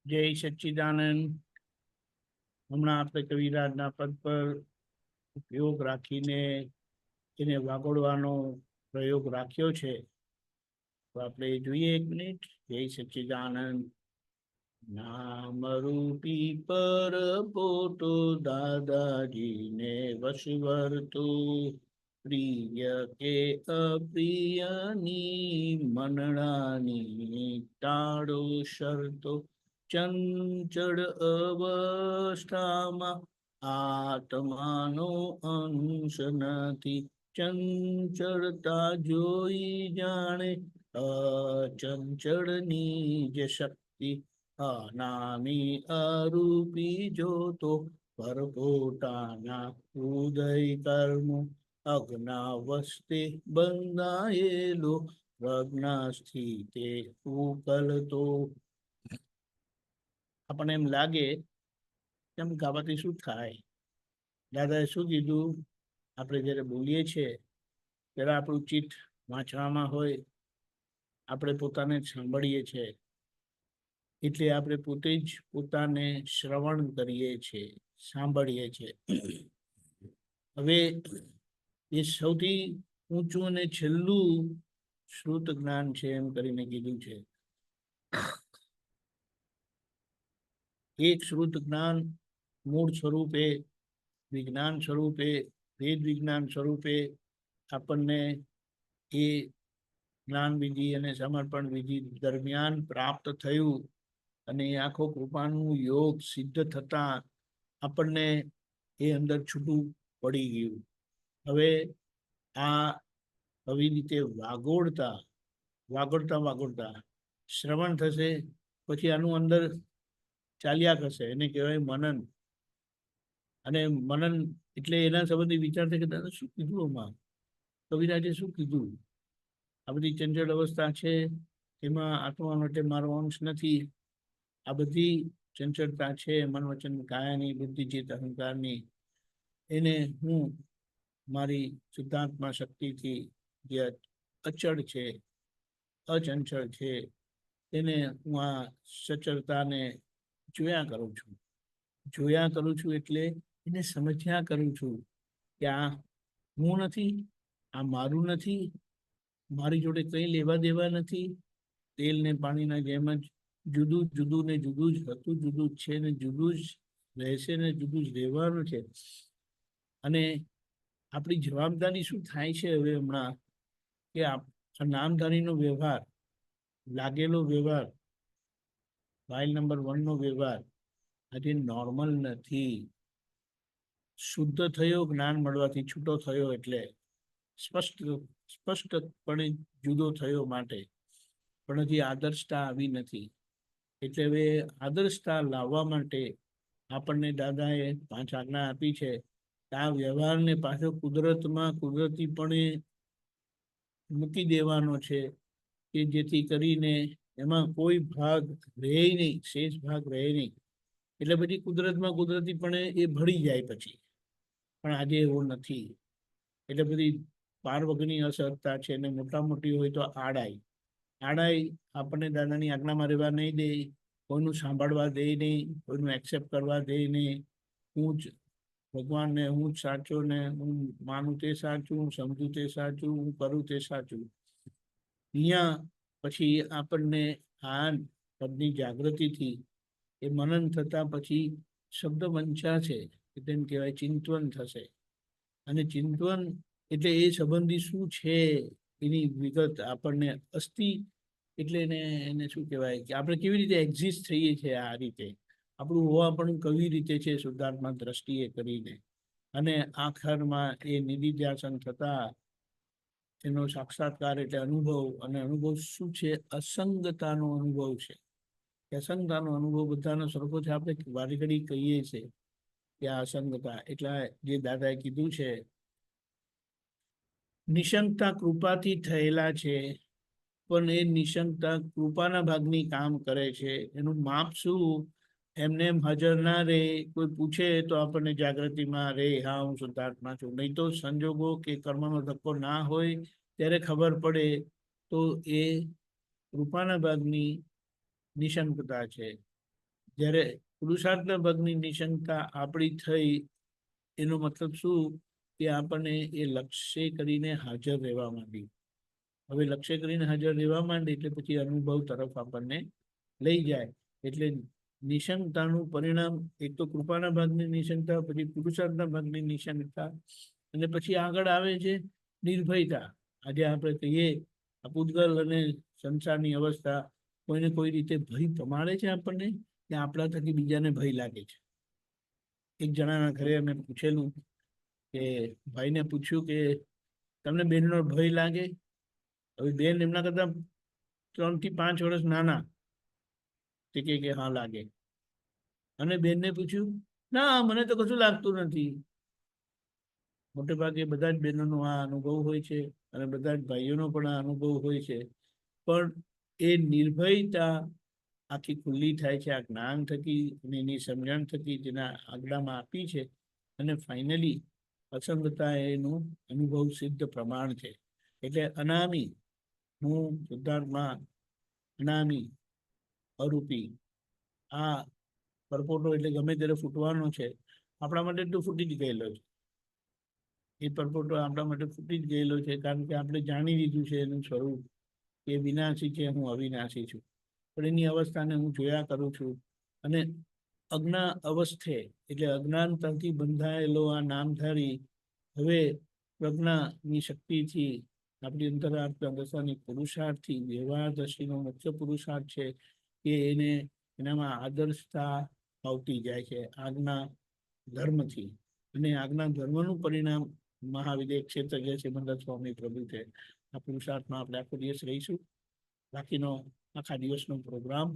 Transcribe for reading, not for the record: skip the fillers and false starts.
જય સચ્ચિદાનંદ. હમણાં આપણે કવિરાજના પદ પર ઉપયોગ રાખીને એને વાગોડવાનો પ્રયોગ રાખ્યો છે. તો આપણે જોઈએ 1 મિનિટ. જય સચ્ચિદાનંદ. નામ રૂપી પર પોટો દાદાજીને વશવર તો પ્રિય કે અપ્રિયની મનડાની ટાળો શરતો ચંચળ અવસ્થામાં આત્માનો અંશ નથી. ચંચળતા જોઈ જાણે અચંચળની જ શક્તિ. અનામી અરૂપી જોતો પરપોટાના ઉદય કર્મો અજ્ઞાવસ્તે બંધાયેલો પ્રજ્ઞા સ્થિતે ઉકલતો. આપણને એમ લાગે કેમ ગાવાથી શું થાય. દાદાએ શું કીધું? આપણે જ્યારે બોલીએ છીએ ત્યારે આપણું ચિત્ત વાંચવામાં હોય, આપણે પોતાને સાંભળીએ છીએ, એટલે આપણે પોતે જ પોતાને શ્રવણ કરીએ છીએ, સાંભળીએ છીએ. હવે એ સૌથી ઊંચું અને છેલ્લું શ્રુત જ્ઞાન છે એમ કરીને કીધું છે. એક શ્રુત જ્ઞાન મૂળ સ્વરૂપે, વિજ્ઞાન સ્વરૂપે, વેદ વિજ્ઞાન સ્વરૂપે આપણને એ જ્ઞાન વિધિ અને સમર્પણ વિધિ દરમિયાન પ્રાપ્ત થયું. અને એ આખો કૃપાનું યોગ સિદ્ધ થતા આપણને એ અંદર છૂટું પડી ગયું. હવે આ આવી રીતે વાગોડતા શ્રવણ થશે, પછી આનું અંદર ચાલ્યા કરશે. એને કહેવાય મનન. અને મનન એટલે એના સંબંધી વિચાર છે કે દાદા શું કીધું, આમાં કવિરાજે શું કીધું? આ બધી ચંચળ અવસ્થા છે, એમાં આત્મા માટે મારો અંશ નથી. આ બધી ચંચળતા છે મન વચન કાયાની, બુદ્ધિ ચિત્ત અહંકારની, એને હું મારી શુદ્ધાત્મા શક્તિથી જે અચળ છે, અચંચળ છે, એને હું આ સચળતાને જોયા કરું છું. એટલે એને સમજ્યા કરું છું કે આ હું નથી, આ મારું નથી, મારી જોડે કંઈ લેવા દેવા નથી. તેલ ને પાણીના જેમ જ જુદું જુદું ને જુદું જ હતું, જુદું જ છે ને જુદું જ રહેશે ને જુદું જ રહેવાનું છે. અને આપણી જવાબદારી શું થાય છે હવે હમણાં કે આ નામધારીનો વ્યવહાર, લાગેલો વ્યવહાર, ફાઇલ નંબર 1 નો વ્યવહાર આજે નોર્મલ નથી. શુદ્ધ થયો જ્ઞાન મળવાથી, છૂટો થયો એટલે સ્પષ્ટપણે જુદો થયો માટે, પણ હજી આદર્શતા આવી નથી. એટલે હવે આદર્શતા લાવવા માટે આપણને દાદાએ 5 આજ્ઞા આપી છે. આ વ્યવહારને પાછો કુદરતમાં કુદરતીપણે મૂકી દેવાનો છે, કે જેથી કરીને એમાં કોઈ ભાગ રહે નહીં, શેષ ભાગ રહે નહીં. એટલે પછી કુદરતમાં કુદરતીપણે એ ભળી જાય પછી. પણ આજે એવું નથી. એટલે બધી પાર વગરની અસહજતા છે, અને મોટી હોય તો આડાઈ આપણને દાદાની આજ્ઞામાં રહેવા નહીં દે, કોઈનું સાંભળવા દે નહીં, કોઈનું એક્સેપ્ટ કરવા દે નહીં. હું જ ભગવાનને, હું જ સાચો, ને હું માનું તે સાચું, હું સમજું તે સાચું, હું કરું તે સાચું. અહીંયા પછી આપણને આ પદની જાગૃતિથી એ મનન થતા પછી શબ્દ વંચા છે, તેમ કહેવાય ચિંતવન થશે. અને ચિંતવન એટલે એ સંબંધી શું છે એની વિગત આપણને અસ્થિ, એટલે એને શું કહેવાય કે આપણે કેવી રીતે એક્ઝિસ્ટ થઈએ છીએ. આ રીતે આપણું હોવા પણ કેવી રીતે છે શુદ્ધાત્મા દ્રષ્ટિએ કરીને. અને આખરમાં એ નિધિધ્યાસન થતા એનો સાક્ષાત્કાર એટલે અનુભવ. અને અનુભવ શું છે? અસંગતાનો અનુભવ છે. અસંગતાનો અનુભવ બધાનો સરખો છે. આપણે વારી ઘડી કહીએ છીએ કે આ અસંગતા, એટલે જે દાદાએ કીધું છે નિશંકતા કૃપાથી થયેલા છે, પણ એ નિશંકતા કૃપાના ભાગની કામ કરે છે. એનું માપ શું? એમને એમ હાજર ના રહે. કોઈ પૂછે તો આપણને જાગૃતિમાં રે, હા હું શુદ્ધાત્મા છું. નહીં તો સંજોગો કે કર્મનો ધક્કો ના હોય ત્યારે ખબર પડે. તો એ કૃપાના ભાગની નિશંકતા છે. જ્યારે પુરુષાર્થના ભાગની નિશંકતા આપણી થઈ એનો મતલબ શું કે આપણને એ લક્ષ્ય કરીને હાજર રહેવા માંડી. હવે લક્ષ્ય કરીને હાજર રહેવા માંડે એટલે પછી અનુભવ તરફ આપણને લઈ જાય. એટલે નિશંકતાનું પરિણામ એક તો કૃપાના ભાગની નિશંકતા, પછી પુરુષાર્થના ભાગની નિશંકતા, અને પછી આગળ આવે છે નિર્ભયતા. આજે આપણે કહીએ આ પૂતગલ અને સંસારની અવસ્થા કોઈને કોઈ રીતે ભય પમાડે છે આપણને, કે આપણા થકી બીજાને ભય લાગે છે. એક જણાના ઘરે અમે પૂછેલું કે ભાઈને પૂછ્યું કે તમને બેનનો ભય લાગે? હવે બેન એમના કરતા 3 થી 5 વર્ષ નાના. તે કે હા લાગે. અને બેનને પૂછ્યું, ના મને તો કશું લાગતું નથી. મોટે ભાગે બધા જ બહેનોનો આ અનુભવ હોય છે અને બધા જ ભાઈઓનો પણ આ અનુભવ હોય છે. પણ એ નિર્ભયતા આખી ખુલ્લી થાય છે આ જ્ઞાન થકી અને એની સમજણ થકી જેના આગળમાં આપી છે. અને ફાઇનલી અસંગતા એનું અનુભવ સિદ્ધ પ્રમાણ છે. એટલે અનામી, હું સિદ્ધાર્થમાં અનામી, અરૂપી, આ પરપોટો એટલે ગમે ત્યારે ફૂટવાનો છે. આપણા માટે તો ફૂટી જ ગયેલો છે. એ પરપોટો આપણા માટે ફૂટી જ ગયેલો છે, કારણ કે આપણે જાણી લીધું છે એનું સ્વરૂપ, કે વિનાશી છે, હું અવિનાશી છું. પણ એની અવસ્થાને હું જોયા કરું છું. અને અજ્ઞા અવસ્થે એટલે અજ્ઞાનતાથી બંધાયેલો આ નામધારી હવે પ્રજ્ઞાની શક્તિથી આપણી અંતરાત્મા દશાની પુરુષાર્થથી વ્યવહાર દ્રષ્ટિનો મુખ્ય પુરુષાર્થ છે કે એને એનામાં આદર્શતા આવતી જાય છે આજ્ઞા ધર્મથી. અને આજ્ઞા ધર્મનું પરિણામ મહાવિદ્ય ક્ષેત્ર જે છે મંદર સ્વામી પ્રભુ છે. આ પુરુષાર્થમાં આપણે આખો દિવસ રહીશું. બાકીનો આખા દિવસનો પ્રોગ્રામ